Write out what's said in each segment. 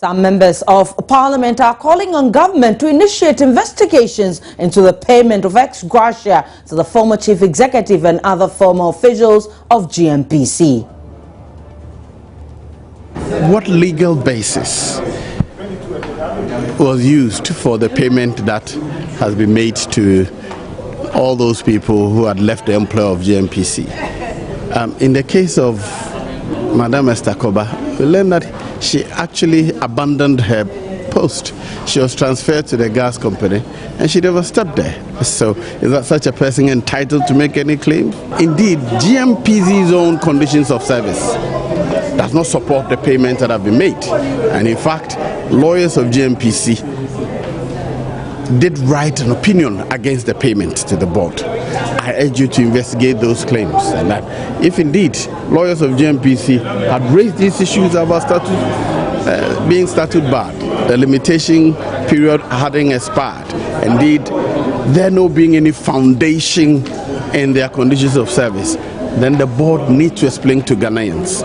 Some members of parliament are calling on government to initiate investigations into the payment of ex gratia to the former chief executive and other former officials of GNPC. What legal basis was used for the payment that has been made to all those people who had left the employ of GNPC? In the case of Madam Esther Koba, we learned that she actually abandoned her post. She was transferred to the gas company and she never stopped there. So is that such a person entitled to make any claim? Indeed, GNPC's own conditions of service does not support the payments that have been made. And in fact, lawyers of GNPC did write an opinion against the payment to the board. I urge you to investigate those claims, and that if indeed lawyers of GNPC had raised these issues about being statute barred, the limitation period having expired, indeed there not being any foundation in their conditions of service, then the board needs to explain to Ghanaians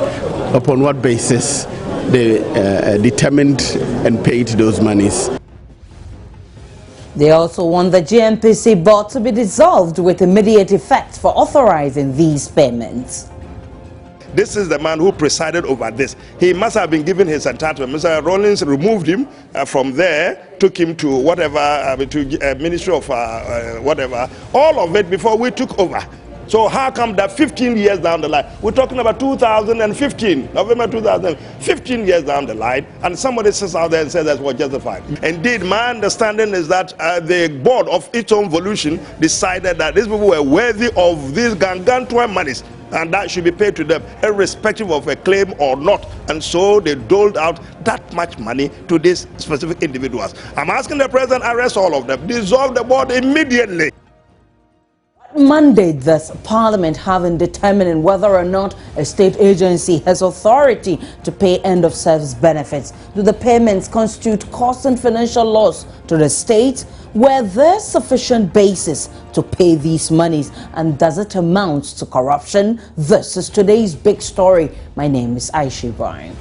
upon what basis they determined and paid those monies. They also want the GNPC board to be dissolved with immediate effect for authorizing these payments. This is the man who presided over this. He must have been given his entitlement. Mr. Rawlings removed him from there, took him to whatever, to Ministry of whatever, all of it before we took over. So how come that 15 years down the line, we're talking about 2015, November 2015 years down the line, and somebody sits out there and says that's what justified. Indeed, my understanding is that the board of its own volition decided that these people were worthy of these gargantuan monies, and that should be paid to them irrespective of a claim or not. And so they doled out that much money to these specific individuals. I'm asking the president, arrest all of them, dissolve the board immediately. Mandate thus Parliament having determining whether or not a state agency has authority to pay end-of-service benefits. Do the payments constitute cost and financial loss to the state? Where there's sufficient basis to pay these monies, and does it amount to corruption? This is today's big story. My name is Aisha Ibrahim.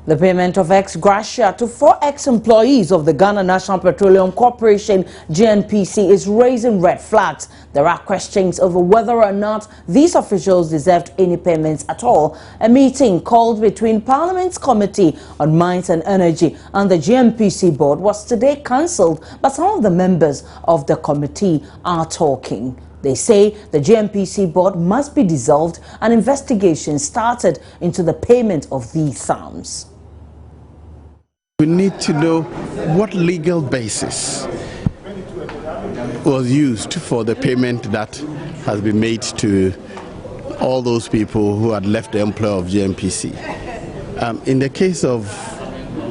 The payment of ex gratia to 4 ex-employees of the Ghana National Petroleum Corporation, GNPC, is raising red flags. There are questions over whether or not these officials deserved any payments at all. A meeting called between Parliament's Committee on Mines and Energy and the GNPC board was today cancelled, but some of the members of the committee are talking. They say the GNPC board must be dissolved and investigation started into the payment of these sums. We need to know what legal basis was used for the payment that has been made to all those people who had left the employ of GNPC. In the case of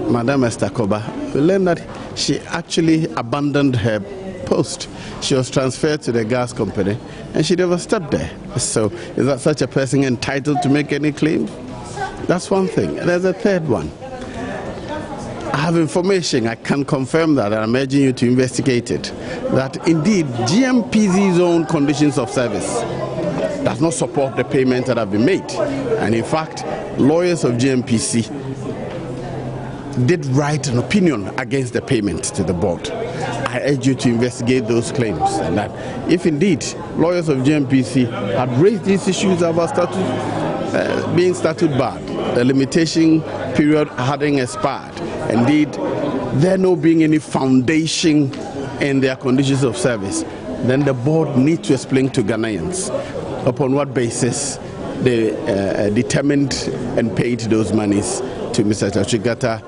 Madam Esther Koba, we learned that she actually abandoned her post. She was transferred to the gas company and she never stopped there. So is that such a person entitled to make any claim? That's one thing. There's a third one. I have information, I can confirm that, and I'm urging you to investigate it, that indeed GNPC's own conditions of service does not support the payments that have been made. And in fact, lawyers of GNPC did write an opinion against the payment to the board. I urge you to investigate those claims, and that if indeed lawyers of GNPC had raised these issues about being statute barred, the limitation period having expired, indeed there not being any foundation in their conditions of service, then the board needs to explain to Ghanaians upon what basis they determined and paid those monies to Mr. Chachigata,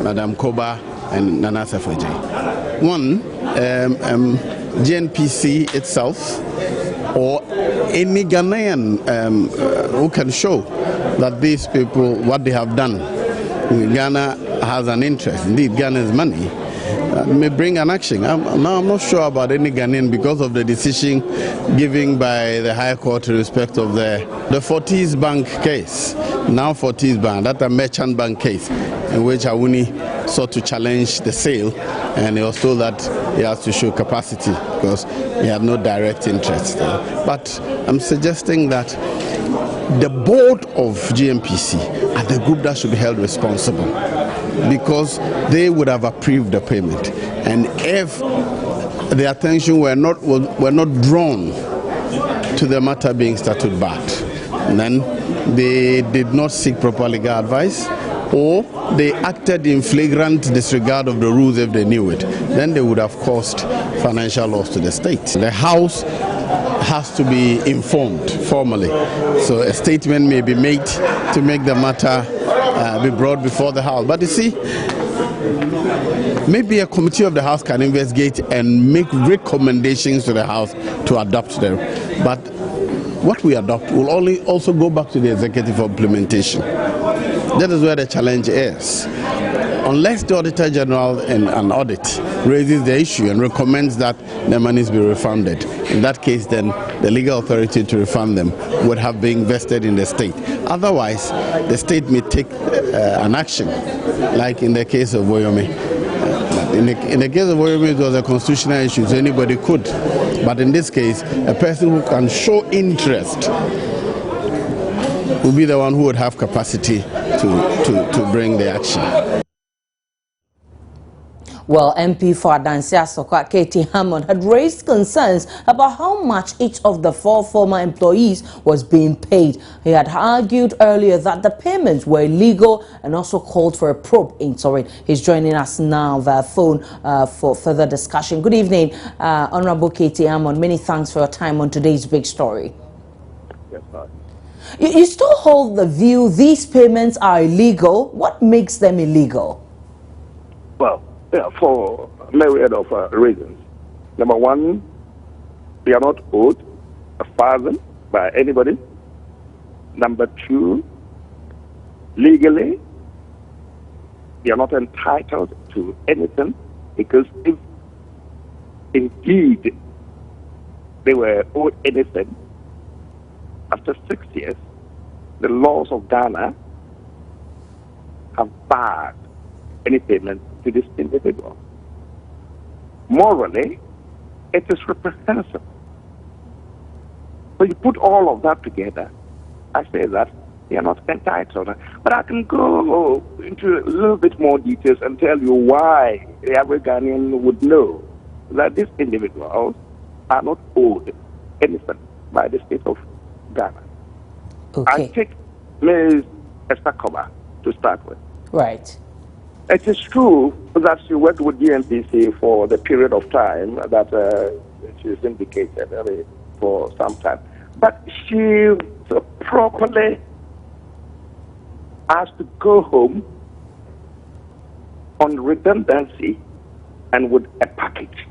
Madam Koba, and Nana Safaji. One, GNPC itself, or any Ghanaian who can show that these people, what they have done, Ghana has an interest, indeed Ghana's money, may bring an action. I'm not sure about any Ghanaian because of the decision given by the High Court in respect of the Fortis Bank case. Now Fortis Bank, that's a merchant bank case in which Awuni sought to challenge the sale, and he was told that he has to show capacity because he had no direct interest. But I'm suggesting that the board of GNPC are the group that should be held responsible because they would have approved the payment. And if the attention were not drawn to the matter being statute barred, then they did not seek proper legal advice, or they acted in flagrant disregard of the rules if they knew it, then they would have caused financial loss to the state. The House has to be informed formally, so a statement may be made to make the matter be brought before the House. But you see, maybe a committee of the House can investigate and make recommendations to the House to adopt them. But what we adopt will only also go back to the executive for implementation. That is where the challenge is. Unless the Auditor General in an audit raises the issue and recommends that the monies be refunded, in that case then the legal authority to refund them would have been vested in the state. Otherwise, the state may take an action, like in the case of Woyomi. In the case of Woyomi, it was a constitutional issue, so anybody could. But in this case, a person who can show interest will be the one who would have capacity to bring the action. Well, MP for Adansia Sokwa, Katie Hammond, had raised concerns about how much each of the 4 former employees was being paid. He had argued earlier that the payments were illegal and also called for a probe into it. He's joining us now via phone for further discussion. Good evening, Honorable Katie Hammond. Many thanks for your time on today's big story. Yes, sir. You still hold the view these payments are illegal. What makes them illegal? Well, yeah, for a myriad of reasons. Number one, they are not owed a farthing by anybody. Number two, legally, they are not entitled to anything, because if indeed they were owed anything, after 6 years, the laws of Ghana have barred any payment to this individual. Morally, it is reprehensible. So you put all of that together, I say that they are not entitled. But I can go into a little bit more details and tell you why the average Ghanaian would know that these individuals are not owed anything by the state of Ghana. Okay. I take Ms. Esther Koba to start with. Right. It is true that she worked with GNPC for the period of time that she is indicated, for some time. But she properly asked to go home on redundancy and with a package.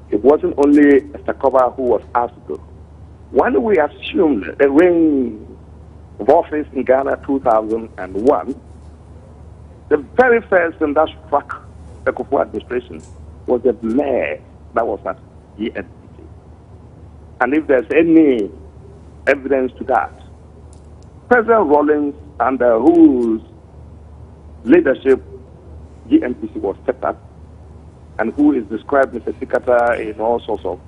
It wasn't only Sakoba who was asked to go. When we assumed the reign of office in Ghana 2001, the very first thing that struck the Kufuor administration was the mayor that was at GNPC. And if there's any evidence to that, President Rawlings, under whose leadership GNPC was set up, and who is described as a Tikata in all sorts of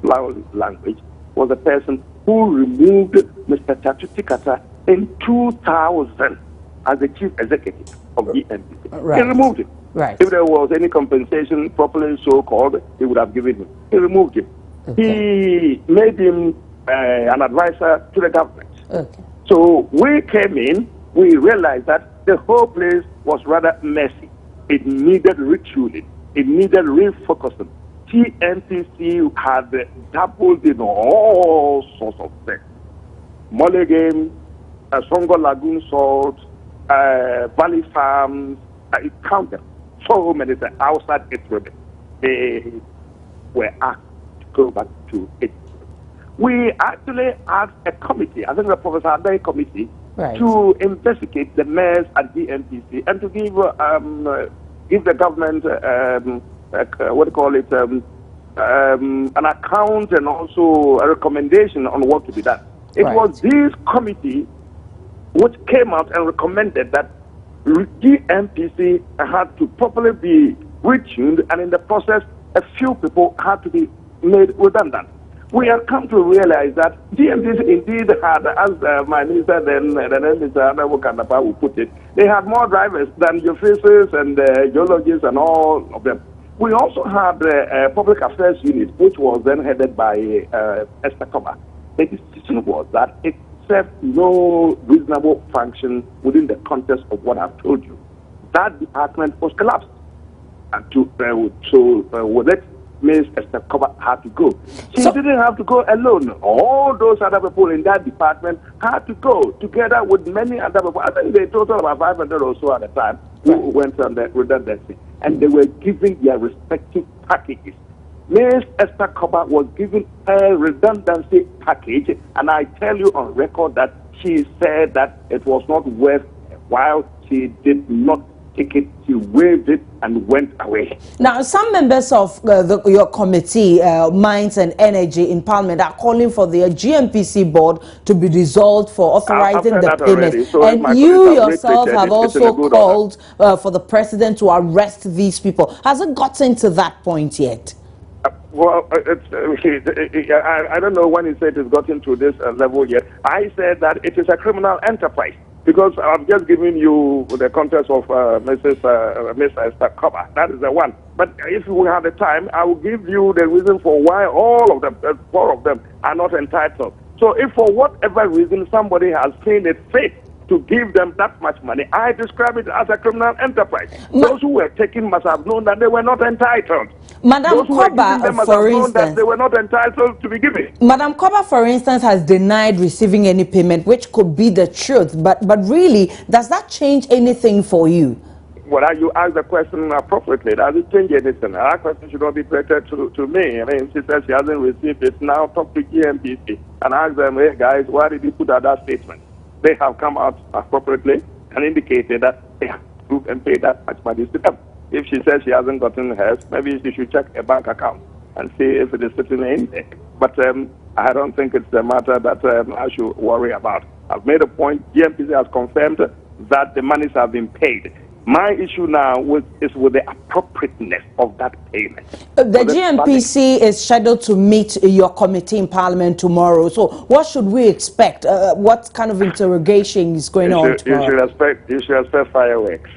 flowery language, was the person who removed Mr. Chachu Tikata in 2000 as the chief executive of GNPC. Right. He removed him. Right. If there was any compensation properly so-called, he would have given him. He removed him. Okay. He made him an advisor to the government. Okay. So we came in, we realized that the whole place was rather messy. It needed retooling. It needed refocusing. GNPC had dabbled in all sorts of things. Mulligan, Songo Lagoon Salt, Valley Farms, it counted so many things outside its limits. They were asked to go back to it. We actually asked a committee, I think the Professor Adai committee, Right. to investigate the mayors at GNPC and to give the government what do you call it, an account and also a recommendation on what to be done. It was this committee which came out and recommended that GNPC had to properly be retuned, and in the process, a few people had to be made redundant. We have come to realize that GNPC indeed had, as my minister then, the name Mr. Adamu Kanapa will put it, they had more drivers than geophysicists and geologists and all of them. We also had a public affairs unit, which was then headed by Esther Koba. The decision was that it served no reasonable function within the context of what I've told you. That department was collapsed. And with it, Ms. Esther Koba had to go. She didn't have to go alone. All those other people in that department had to go together with many other people. I think they total about 500 or so at the time who went on the redundancy. And they were given their respective packages. Ms. Esther Koba was given a redundancy package, and I tell you on record that she said that it was not worth while. She did not take it, she waived it and went away. Now, some members of your committee, Mines and Energy in Parliament, are calling for the GNPC board to be dissolved for authorizing the payment. So and you yourself have also called for the president to arrest these people. Has it gotten to that point yet? Well, I don't know when he said it's gotten to this level yet. I said that it is a criminal enterprise. Because I've just given you the context of Miss Esther Koba. That is the one. But if we have the time, I will give you the reason for why all of them, 4 of them, are not entitled. So if for whatever reason somebody has seen it fit to give them that much money, I describe it as a criminal enterprise. Those who were taken must have known that they were not entitled. Madam Koba, for instance, they were not entitled to be given. Madam Koba, for instance, has denied receiving any payment, which could be the truth. But really, does that change anything for you? Well, you ask the question appropriately. Does it change anything? That question should not be directed to me. I mean, she says she hasn't received it. Now talk to GNPC and ask them, hey guys, why did you put out that statement? They have come out appropriately and indicated that they have proved and paid that much money to them. If she says she hasn't gotten hers, maybe she should check a bank account and see if it is sitting in there. But I don't think it's a matter that I should worry about. I've made a point. GNPC has confirmed that the monies have been paid. My issue now is with the appropriateness of that payment. The GNPC is scheduled to meet your committee in Parliament tomorrow. So what should we expect? What kind of interrogation is going on tomorrow? You should expect fireworks.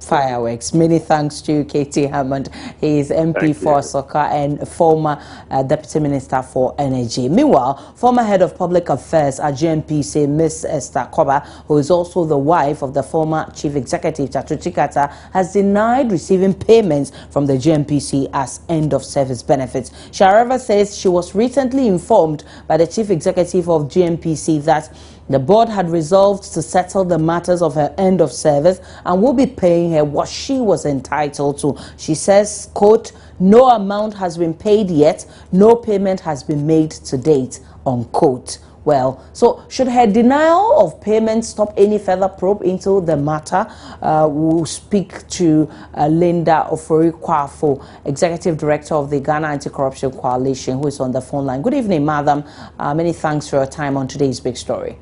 Fireworks. Many thanks to Katie Hammond. He is MP for Soka and former Deputy Minister for Energy. Meanwhile, former Head of Public Affairs at GNPC, Ms. Esther Koba, who is also the wife of the former Chief Executive, Chato Chikata, has denied receiving payments from the GNPC as end-of-service benefits. She, however, says she was recently informed by the Chief Executive of GNPC that the board had resolved to settle the matters of her end of service and will be paying her what she was entitled to. She says, quote, no amount has been paid yet, no payment has been made to date, unquote. Well, so should her denial of payment stop any further probe into the matter? We'll speak to Linda Ofori-Kwafo, Executive Director of the Ghana Anti-Corruption Coalition, who is on the phone line. Good evening, madam. Many thanks for your time on today's big story.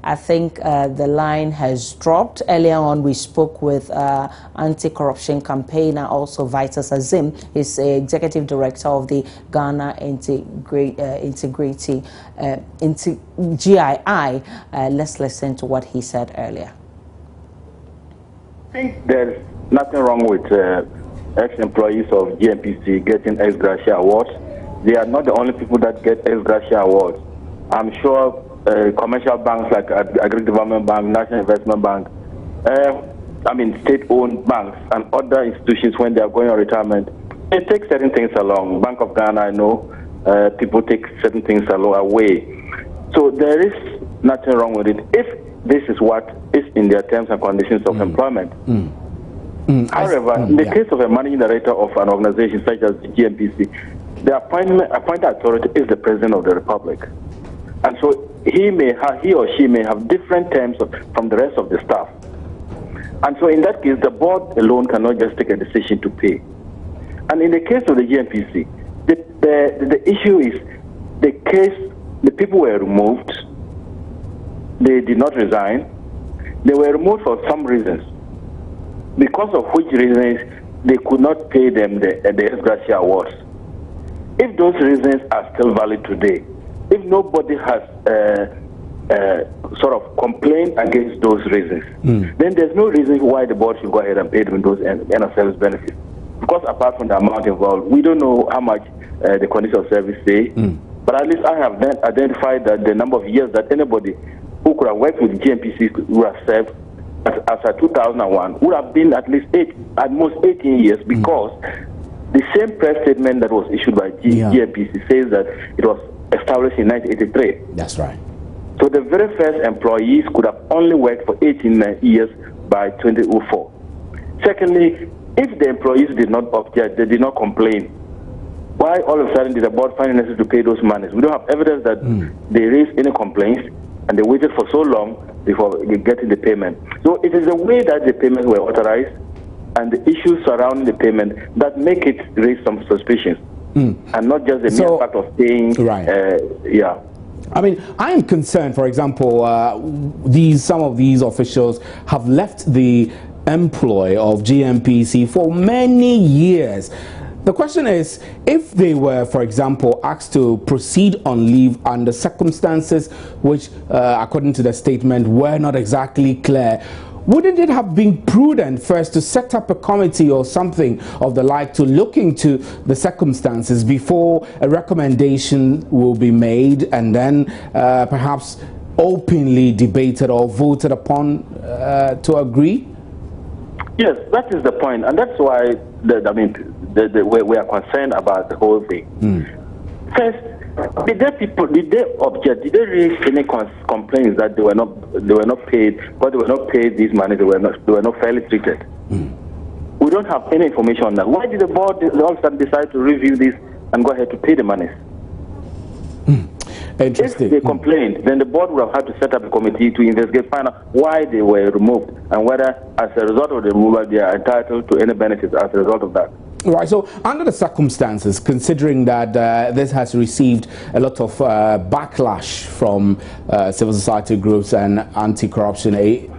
I think the line has dropped. Earlier on, we spoke with anti-corruption campaigner, also Vitus Azim. He's executive director of the Ghana Integrity GII. Let's listen to what he said earlier. I think there's nothing wrong with ex-employees of GNPC getting ex gratia awards. They are not the only people that get ex gratia awards. I'm sure commercial banks like Agri Development Bank, National Investment Bank, state-owned banks and other institutions, when they are going on retirement, they take certain things along. Bank of Ghana, I know, people take certain things away. So there is nothing wrong with it if this is what is in their terms and conditions of employment. However, in the case of a managing director of an organization such as the GNPC, the appointed authority is the President of the Republic. And so he or she may have different terms from the rest of the staff. And so in that case, the board alone cannot just take a decision to pay. And in the case of the GNPC, the issue is the people were removed. They did not resign. They were removed for some reasons, because of which reasons they could not pay them the ex gratia awards. If those reasons are still valid today, if nobody has sort of complained against those reasons, then there's no reason why the board should go ahead and pay them those end of service benefits. Because apart from the amount involved, we don't know how much the condition of service say. But at least I have then identified that the number of years that anybody who could have worked with GNPC would have served as of 2001 would have been at least at most 18 years, because the same press statement that was issued by GNPC says that it was established in 1983. That's right. So the very first employees could have only worked for 18 years by 2004. Secondly, if the employees did not object, they did not complain, why all of a sudden did the board find it necessary to pay those monies? We don't have evidence that they raised any complaints, and they waited for so long before getting the payment. So it is the way that the payments were authorized and the issues surrounding the payment that make it raise some suspicions, and not just the mere fact of paying. Right. I mean, I am concerned, for example, some of these officials have left the employ of GNPC for many years. The question is, if they were, for example, asked to proceed on leave under circumstances which, according to the statement, were not exactly clear, wouldn't it have been prudent first to set up a committee or something of the like to look into the circumstances before a recommendation will be made and then perhaps openly debated or voted upon to agree? Yes, that is the point, and that's why we are concerned about the whole thing. First, did they object? Did they raise any complaints that they were not paid, but they were not paid these money? They were not fairly treated. We don't have any information on that. Why did the board all of a sudden decide to review this and go ahead to pay the monies? Interesting. If they complained, then the board would have had to set up a committee to investigate, find out why they were removed, and whether, as a result of the removal, they are entitled to any benefits as a result of that. Right, so under the circumstances, considering that this has received a lot of backlash from civil society groups and anti-corruption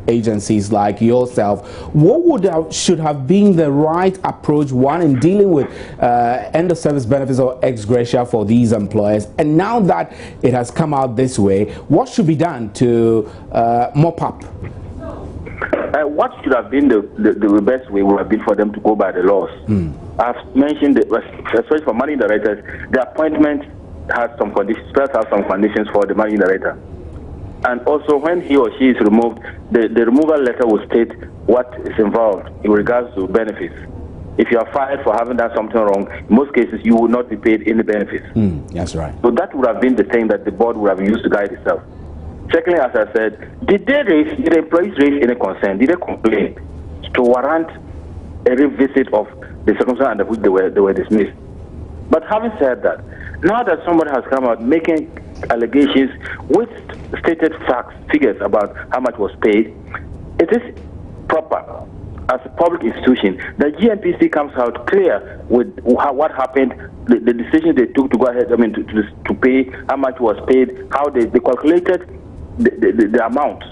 agencies like yourself, what should have been the right approach, one, in dealing with end-of-service benefits or ex gratia for these employers? And now that it has come out this way, what should be done to mop up? What should have been the best way would have been for them to go by the laws. I've mentioned, especially for managing directors, the appointment has some conditions, for the managing director. And also, when he or she is removed, the removal letter will state what is involved in regards to benefits. If you are fired for having done something wrong, in most cases, you will not be paid any benefits. That's right. So that would have been the thing that the board would have used to guide itself. Secondly, as I said, did the employees raise any concern? Did they complain to warrant a revisit of the circumstances under which they were dismissed? But having said that, now that somebody has come out making allegations with stated facts, figures about how much was paid, it is proper as a public institution that GNPC comes out clear with what happened, the decisions they took to go ahead, to pay, how much was paid, how they calculated the amount.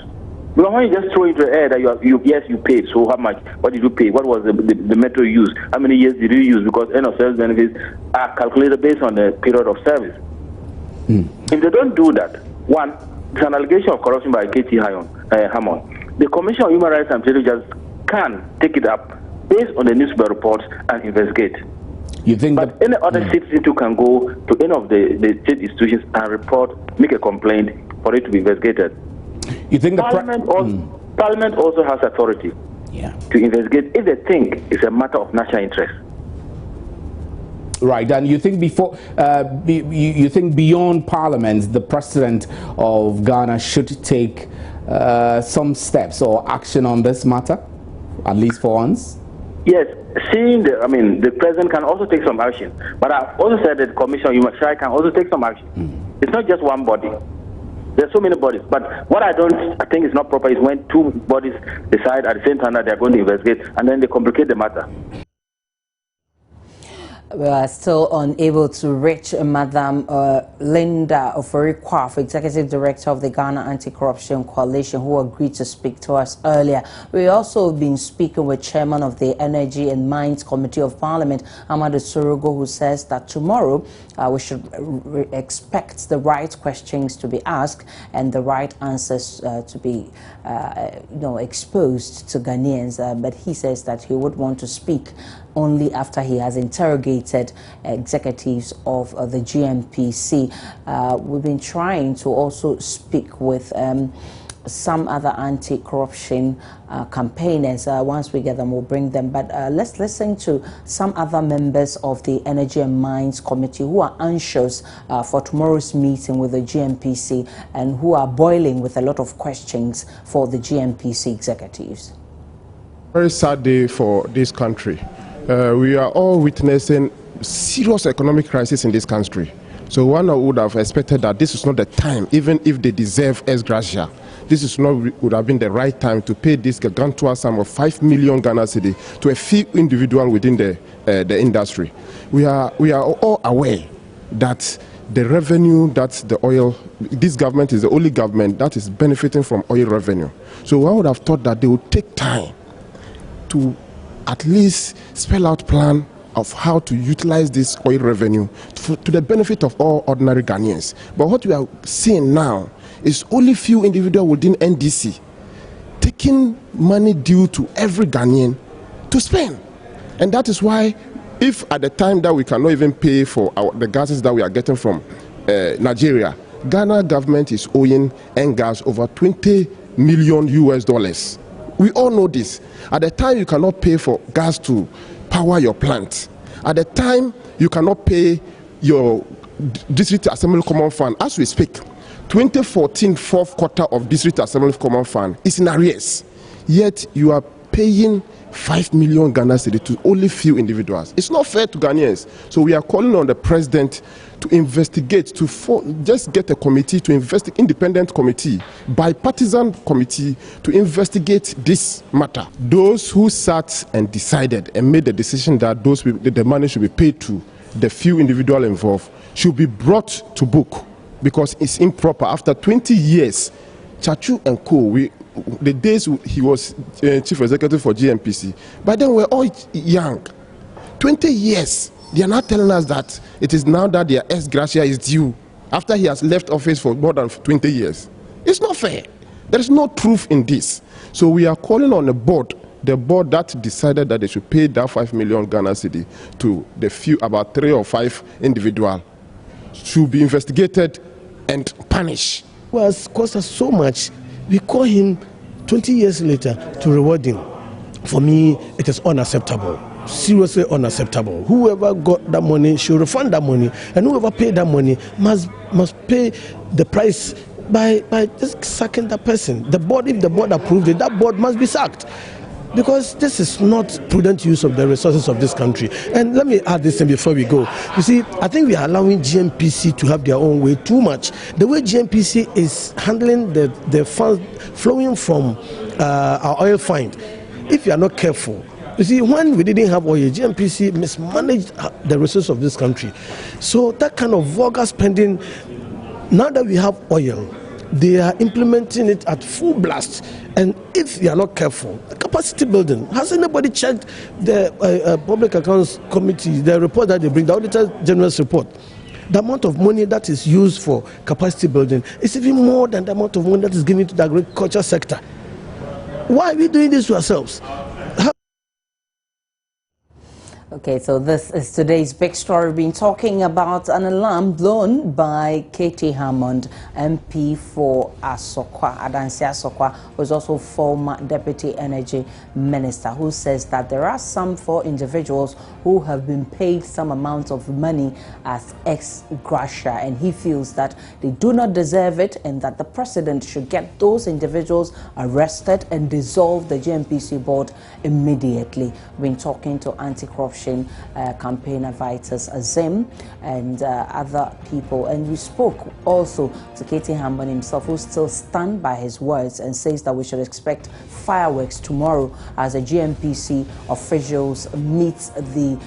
Because when you just throw into the air that you paid, so how much? What did you pay? What was the method you used? How many years did you use? Because end-of-service benefits are calculated based on the period of service. If they don't do that, one, it's an allegation of corruption by K.T. Hammond. The Commission on Human Rights and Privileges can take it up based on the newspaper reports and investigate. You think but any other citizen too can go to any of the state institutions and report, make a complaint for it to be investigated. You think Parliament also has authority to investigate if they think it's a matter of national interest. Right, and you think you think beyond Parliament, the President of Ghana should take some steps or action on this matter, at least for once? Yes, the President can also take some action. But I've also said that the Commission on Human Rights can also take some action. It's not just one body. There's so many bodies. But what I think is not proper is when two bodies decide at the same time that they're going to investigate, and then they complicate the matter. We are still unable to reach Madam Linda Ofori-Kwaf, Executive Director of the Ghana Anti-Corruption Coalition, who agreed to speak to us earlier. We also been speaking with Chairman of the Energy and Mines Committee of Parliament, Amadou Sorogo, who says that tomorrow we should expect the right questions to be asked and the right answers to be exposed to Ghanaians. But he says that he would want to speak only after he has interrogated executives of the GNPC. We've been trying to also speak with some other anti-corruption campaigners. Once we get them, we'll bring them. But let's listen to some other members of the Energy and Mines Committee who are anxious for tomorrow's meeting with the GNPC and who are boiling with a lot of questions for the GNPC executives. Very sad day for this country. We are all witnessing serious economic crisis in this country. So one would have expected that this is not the time, even if they deserve ex gratia. This is not would have been the right time to pay this gargantuan sum of 5 million Ghana cedi to a few individuals within the industry. We are all aware that the revenue that this government is the only government that is benefiting from oil revenue. So one would have thought that they would take time to at least spell out plan of how to utilize this oil revenue to the benefit of all ordinary Ghanaians. But what we are seeing now is only few individuals within NDC taking money due to every Ghanaian to spend. And that is why, if at the time that we cannot even pay for the gases that we are getting from Nigeria, Ghana government is owing NGAS over $20 million US. We all know this. At the time you cannot pay for gas to power your plant. At the time you cannot pay your District Assembly Common Fund. As we speak, 2014 fourth quarter of District Assembly Common Fund is in arrears. Yet you are paying 5 million Ghana cedi to only few individuals. It's not fair to Ghanaians. So we are calling on the president to investigate, just get a committee to investigate, independent committee, bipartisan committee to investigate this matter. Those who sat and decided and made the decision that the money should be paid to the few individuals involved should be brought to book, because it's improper. After 20 years, Chachu and Co., the days he was chief executive for GNPC, by then we're all young. 20 years, they are now telling us that it is now that their ex gratia is due after he has left office for more than 20 years. It's not fair. There is no truth in this. So we are calling on the board that decided that they should pay that 5 million Ghana cedi to the few, about 3 or 5 individuals, should be investigated and punished. Well, it's cost us so much. We call him 20 years later to reward him. For me, it is unacceptable. Seriously unacceptable. Whoever got that money should refund that money, and whoever paid that money must pay the price by just sacking that person. The board, if the board approved it, that board must be sacked, because this is not prudent use of the resources of this country. And let me add this thing before we go. You see, I think we are allowing GNPC to have their own way too much. The way GNPC is handling the funds flowing from our oil find, if you are not careful, you see, when we didn't have oil, GNPC mismanaged the resources of this country. So that kind of vulgar spending, now that we have oil, they are implementing it at full blast. And if you are not careful, the capacity building, has anybody checked the Public Accounts Committee, the report that they bring, the Auditor General's report? The amount of money that is used for capacity building is even more than the amount of money that is given to the agriculture sector. Why are we doing this to ourselves? Okay, so this is today's big story. We've been talking about an alarm blown by Katie Hammond, MP for Asokwa. Adansi Asokwa was also former Deputy Energy Minister, who says that there are some 4 individuals who have been paid some amount of money as ex gratia, and he feels that they do not deserve it and that the president should get those individuals arrested and dissolve the GNPC board immediately. We've been talking to anti-corruption Corruption campaigner Vitus Azim and other people. And we spoke also to Katie Hamban himself, who still stand by his words and says that we should expect fireworks tomorrow as the GNPC officials meet the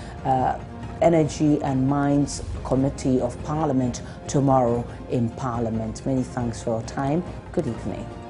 Energy and Mines Committee of Parliament tomorrow in Parliament. Many thanks for your time. Good evening.